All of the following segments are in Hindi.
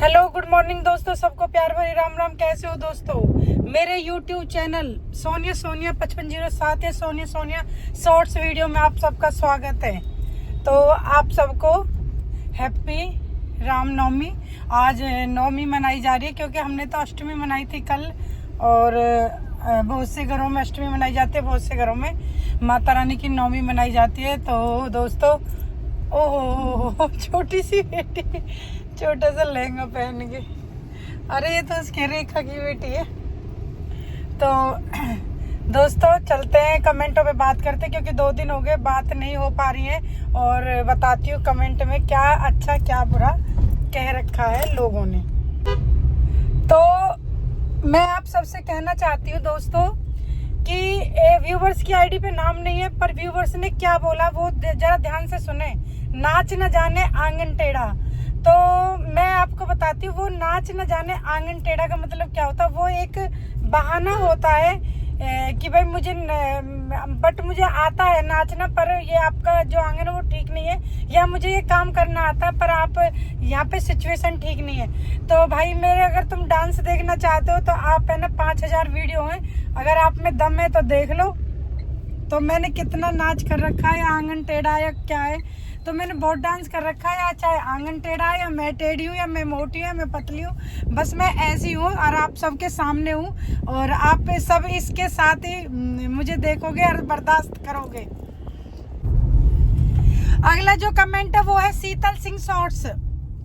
हेलो गुड मॉर्निंग दोस्तों, सबको प्यार भरी राम राम। कैसे हो दोस्तों? मेरे यूट्यूब चैनल सोनिया 5507 या सोनिया शॉर्ट्स वीडियो में आप सबका स्वागत है। तो आप सबको हैप्पी रामनवमी। आज नवमी मनाई जा रही है क्योंकि हमने तो अष्टमी मनाई थी कल, और बहुत से घरों में अष्टमी मनाई जाती है, बहुत से घरों में माता रानी की नवमी मनाई जाती है। तो दोस्तों, ओह छोटी सी बेटी छोटा सा लहंगा पहन के, अरे ये तो उसके रेखा की बेटी है। तो दोस्तों चलते हैं, कमेंटों पे बात करते हैं क्योंकि 2 दिन हो गए बात नहीं हो पा रही है, और बताती हूँ कमेंट में क्या अच्छा क्या बुरा कह रखा है लोगों ने। तो मैं आप सबसे कहना चाहती हूँ दोस्तों कि व्यूवर्स की आईडी पे नाम नहीं है, पर व्यूवर्स ने क्या बोला वो जरा ध्यान से सुने। नाच न जाने आंगन टेढ़ा। तो मैं आपको बताती हूँ, वो नाच न जाने आंगन टेढ़ा का मतलब क्या होता है। वो एक बहाना होता है कि भाई मुझे आता है नाचना, पर ये आपका जो आंगन है वो ठीक नहीं है, या मुझे ये काम करना आता है पर आप यहाँ पे सिचुएशन ठीक नहीं है। तो भाई मेरे, अगर तुम डांस देखना चाहते हो तो आप है ना 5000 वीडियो हैं, अगर आप में दम है तो देख लो। तो मैंने कितना नाच कर रखा है, आंगन टेढ़ा या क्या है, तो मैंने बहुत डांस कर रखा है। चाहे आंगन टेढ़ा है, या मैं टेढ़ी हूँ, या मैं मोटी हूँ, या मैं पतली हूँ, बस मैं ऐसी हूँ और आप सबके सामने हूँ, और आप सब इसके साथ ही मुझे देखोगे और बर्दाश्त करोगे। अगला जो कमेंट है वो है शीतल सिंह शॉर्ट्स।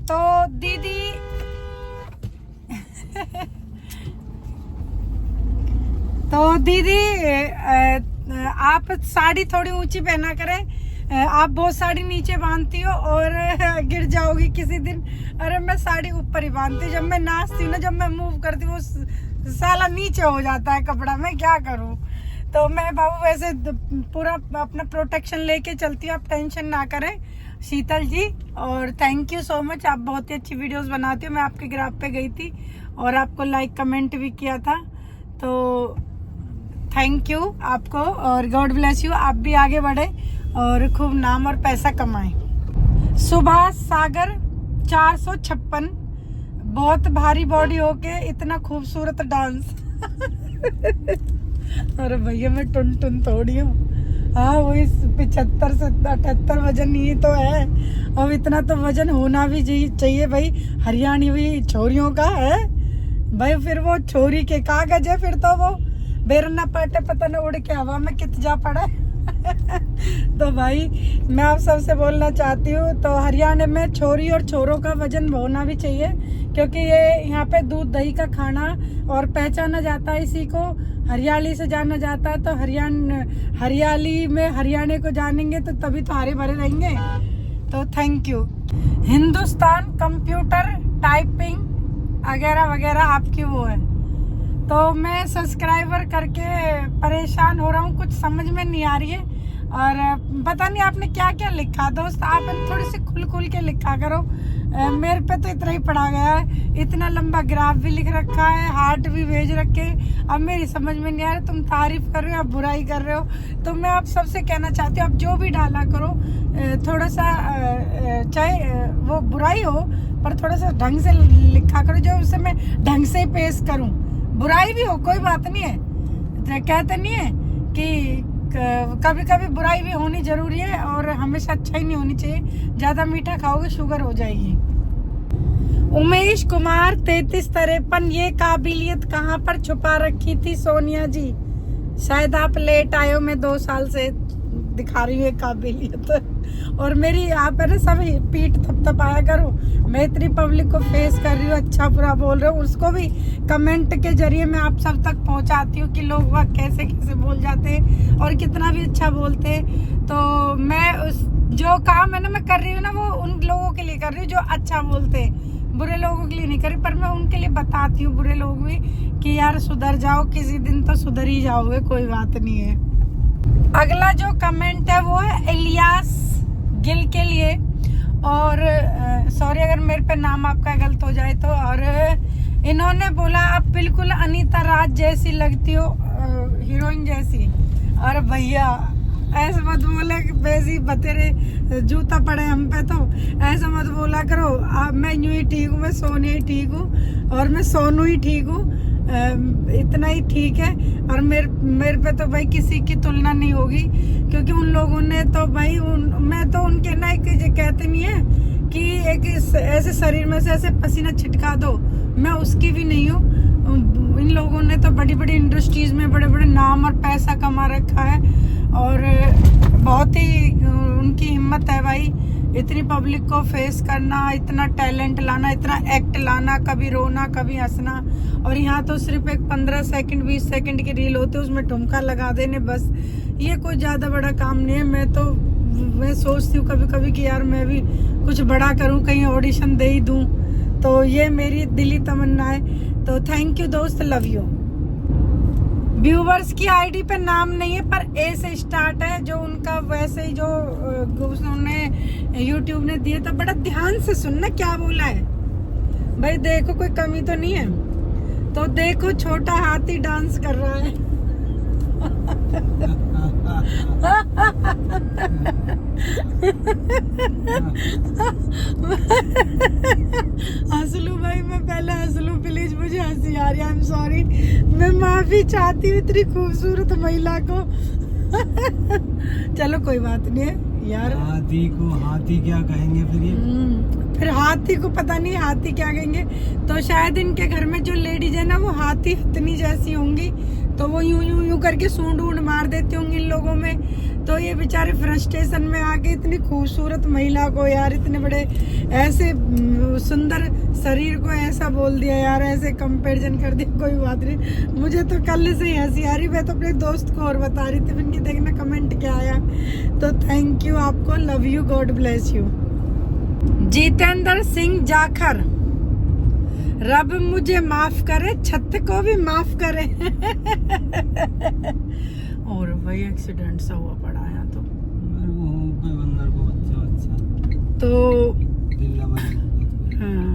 तो दीदी आप साड़ी थोड़ी ऊंची पहना करें, आप बहुत साड़ी नीचे बांधती हो और गिर जाओगी किसी दिन। अरे मैं साड़ी ऊपर ही बांधती, जब मैं नाचती हूँ ना, जब मैं मूव करती हूँ वो साला नीचे हो जाता है कपड़ा, मैं क्या करूँ। तो मैं बाबू वैसे पूरा अपना प्रोटेक्शन लेके चलती हूँ, आप टेंशन ना करें शीतल जी। और थैंक यू सो मच, आप बहुत ही अच्छी वीडियोस बनाती हो। मैं आपके ग्राफ पे गई थी और आपको लाइक कमेंट भी किया था, तो थैंक यू आपको, और गॉड ब्लेस यू। आप भी आगे बढ़े और खूब नाम और पैसा कमाएं। सुभाष सागर 456, बहुत भारी बॉडी होके इतना खूबसूरत डांस। अरे भैया मैं टुन थोड़ी हूँ, हाँ वही 75 से 78 वजन ही तो है। अब इतना तो वजन होना भी चाहिए भाई, हरियाणी हुई छोरियों का है भाई। फिर वो छोरी के कागज है, फिर तो वो बेरना पाटे पता न उड़ के हवा में कित जा पड़ा। तो भाई मैं आप सबसे बोलना चाहती हूँ, तो हरियाणा में छोरी और छोरों का वजन होना भी चाहिए, क्योंकि ये यहाँ पे दूध दही का खाना और पहचाना जाता है, इसी को हरियाली से जाना जाता है। तो हरियाली में हरियाणा को जानेंगे तो तभी तो हरे भरे रहेंगे। तो thank you. Hindustan computer typing वगैरह वगैरह आपकी वो है। तो मैं सब्सक्राइबर करके परेशान हो रहा हूँ, कुछ समझ में नहीं आ रही है, और पता नहीं आपने क्या क्या लिखा। दोस्त आप थोड़ी सी खुल के लिखा करो, मेरे पे तो इतना ही पड़ा गया है। इतना लंबा ग्राफ भी लिख रखा है, हार्ट भी भेज रखे, अब मेरी समझ में नहीं आ रहा तुम तारीफ कर रहे हो या बुराई कर रहे हो। तो मैं आप सबसे कहना चाहती हूँ, आप जो भी डाला करो थोड़ा सा, चाहे वो बुराई हो पर थोड़ा सा ढंग से लिखा करो, जो उसे मैं ढंग से पेश करूँ। बुराई भी हो कोई बात नहीं है, कहते नहीं है कि कभी कभी बुराई भी होनी जरूरी है, और हमेशा अच्छा ही नहीं होनी चाहिए। ज्यादा मीठा खाओगे शुगर हो जाएगी। उमेश कुमार 3353, ये काबिलियत कहाँ पर छुपा रखी थी सोनिया जी? शायद आप लेट आए हो, मैं 2 साल से दिखा रही हूँ काबिलियत। और मेरी आप है ना सभी पीठ थपथपाया करो, मैं इतनी पब्लिक को फेस कर रही हूँ, अच्छा बुरा बोल रही हूँ, उसको भी कमेंट के जरिए मैं आप सब तक पहुँचाती हूँ कि लोग वह कैसे कैसे बोल जाते हैं और कितना भी अच्छा बोलते हैं। तो मैं उस जो काम है ना मैं कर रही हूँ ना, वो उन लोगों के लिए कर रही हूँ जो अच्छा बोलते हैं, बुरे लोगों के लिए नहीं कर रही। पर मैं उनके लिए बताती हूँ, बुरे लोग भी, कि यार सुधर जाओ, किसी दिन तो सुधर ही जाओगे, कोई बात नहीं है। अगला जो कमेंट है वो है इलियास गिल के लिए, और सॉरी अगर मेरे पे नाम आपका गलत हो जाए तो। और इन्होंने बोला आप बिल्कुल अनीता राज जैसी लगती हो, हीरोइन जैसी। और भैया ऐसे मत बोले कि बेसी बतेरे जूता पड़े हम पे, तो ऐसा मत बोला करो। मैं यूं ही ठीक हूँ, मैं सोनिया ही ठीक हूँ और मैं सोनू ही ठीक हूँ, इतना ही ठीक है। और मेरे पे तो भाई किसी की तुलना नहीं होगी, क्योंकि उन लोगों ने तो भाई मैं तो उनके ना एक कहते नहीं है कि एक ऐसे शरीर में से ऐसे पसीना छिटका दो, मैं उसकी भी नहीं हूँ। इन लोगों ने तो बड़ी बड़ी इंडस्ट्रीज में बड़े बड़े नाम और पैसा कमा रखा है, और बहुत ही उनकी हिम्मत है भाई, इतनी पब्लिक को फेस करना, इतना टैलेंट लाना, इतना एक्ट लाना, कभी रोना कभी हंसना। और यहाँ तो सिर्फ एक 15 सेकंड 20 सेकंड की रील होती है, उसमें ठुमका लगा देने बस, ये कोई ज्यादा बड़ा काम नहीं है। मैं सोचती हूँ कभी कभी कि यार मैं भी कुछ बड़ा करूँ, कहीं ऑडिशन दे ही दूँ, तो ये मेरी दिली तमन्ना है। तो थैंक यू दोस्त, लव यू। व्यूवर्स की आईडी पे नाम नहीं है, पर ए से स्टार्ट है, जो उनका वैसे ही जो उन्होंने यूट्यूब ने दिया था। बड़ा ध्यान से सुनना क्या बोला है भाई, देखो कोई कमी तो नहीं है। तो देखो छोटा हाथी डांस कर रहा है। हंस लूं भाई, मैं पहले हंस लूं प्लीज, मुझे हंसी आ रही है, आई एम सॉरी, मैं माफी चाहती हूँ इतनी खूबसूरत महिला को। चलो कोई बात नहीं है यार। हाथी को हाथी क्या कहेंगे फिर ये? फिर हाथी को पता नहीं हाथी क्या कहेंगे। तो शायद इनके घर में जो लेडीज है ना, वो हाथी इतनी जैसी होंगी, तो वो यूं यूं यूं करके सूंड ऊंड मार देती होंगी इन लोगों में। तो ये बेचारे फ्रस्ट्रेशन में आके इतनी खूबसूरत महिला को यार, इतने बड़े ऐसे सुंदर शरीर को ऐसा बोल दिया यार, ऐसे कंपैरिजन कर दिया। कोई बात नहीं, मुझे तो कल से ही हंसी आ रही। मैं तो अपने दोस्त को और बता रही थी, इनकी देखना कमेंट क्या आया। तो थैंक यू आपको, love you, God bless you. Jitendra Singh Jakhar, रब मुझे माफ करे, छत को भी माफ करे। और भाई एक्सीडेंट सा हुआ पड़ा है, तो कोई बंदर को बच्चा तो हाँ।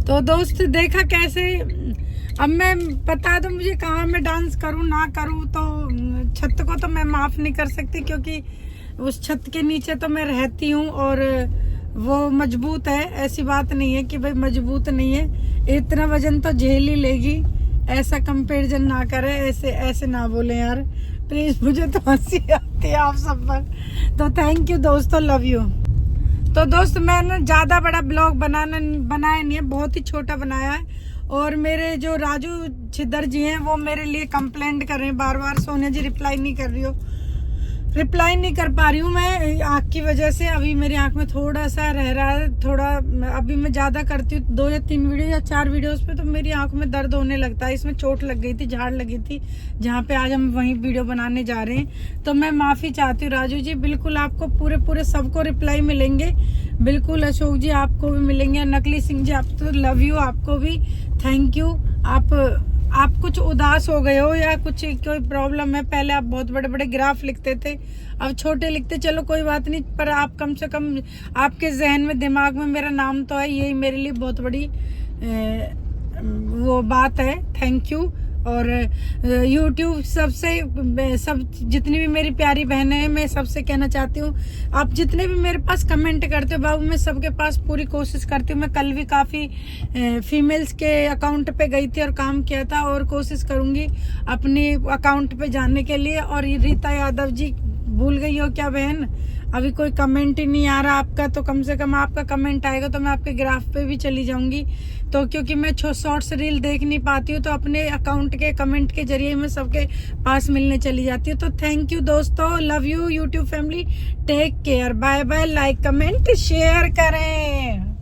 तो दोस्त देखा कैसे, अब मैं बता दूं मुझे कहाँ मैं डांस करूं ना करूं, तो छत को तो मैं माफ नहीं कर सकती, क्योंकि उस छत के नीचे तो मैं रहती हूँ और वो मजबूत है। ऐसी बात नहीं है कि भाई मजबूत नहीं है, इतना वजन तो झेल ही लेगी। ऐसा कंपैरिजन ना करे, ऐसे ना बोले यार प्लीज, मुझे तो हंसी आती है आप सब पर। तो थैंक यू दोस्तों, लव यू। तो दोस्त मैंने ज्यादा बड़ा ब्लॉग बनाया नहीं है, बहुत ही छोटा बनाया है। और मेरे जो राजू छिदर जी हैं, वो मेरे लिए कंप्लेंट कर रहे हैं बार बार, सोनिया जी रिप्लाई नहीं कर पा रही हूँ मैं आँख की वजह से। अभी मेरी आँख में थोड़ा सा रह रहा है, थोड़ा अभी मैं ज्यादा करती हूँ 2 या 3 वीडियो या 4 वीडियोस पे, तो मेरी आँख में दर्द होने लगता है। इसमें चोट लग गई थी, झाड़ लगी थी, जहाँ पे आज हम वहीं वीडियो बनाने जा रहे हैं। तो मैं माफी चाहती हूँ राजू जी, बिल्कुल आपको पूरे सबको रिप्लाई मिलेंगे, बिल्कुल। अशोक जी आपको भी मिलेंगे, नकली सिंह जी आप तो लव यू, आपको भी थैंक यू। आप कुछ उदास हो गए हो या कुछ कोई प्रॉब्लम है, पहले आप बहुत बड़े बड़े ग्राफ लिखते थे, अब छोटे लिखते, चलो कोई बात नहीं, पर आप कम से कम आपके जहन में दिमाग में मेरा नाम तो है, यही मेरे लिए बहुत बड़ी वो बात है। Thank you. और YouTube सब जितनी भी मेरी प्यारी बहनें हैं, मैं सबसे कहना चाहती हूँ, आप जितने भी मेरे पास कमेंट करते हो बाबू, मैं सबके पास पूरी कोशिश करती हूँ। मैं कल भी काफ़ी फीमेल्स के अकाउंट पे गई थी और काम किया था, और कोशिश करूँगी अपने अकाउंट पे जाने के लिए। और रीता यादव जी, भूल गई हो क्या बहन, अभी कोई कमेंट ही नहीं आ रहा आपका, तो कम से कम आपका कमेंट आएगा तो मैं आपके ग्राफ पे भी चली जाऊंगी। तो क्योंकि मैं शॉर्ट्स रील देख नहीं पाती हूँ, तो अपने अकाउंट के कमेंट के जरिए मैं सबके पास मिलने चली जाती हूँ। तो थैंक यू दोस्तों, love you YouTube family, take care, bye bye, like comment share करें।